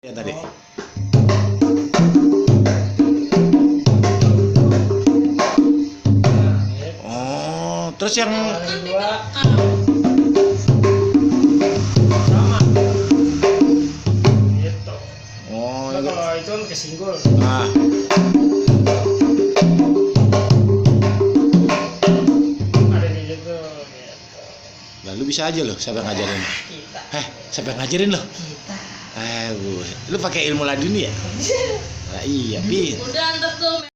Ya tadi. Oh, terus yang kedua sama gitu. oh, Nah, kalau itu kan kesinggul. ah, Ada di situ gitu. lalu bisa aja loh, siapa yang ngajarin? Kita. Siapa yang ngajarin lo? Kita. Lu pakai ilmu laduni ya? Nah, iya, Pin. Udah antar tuh.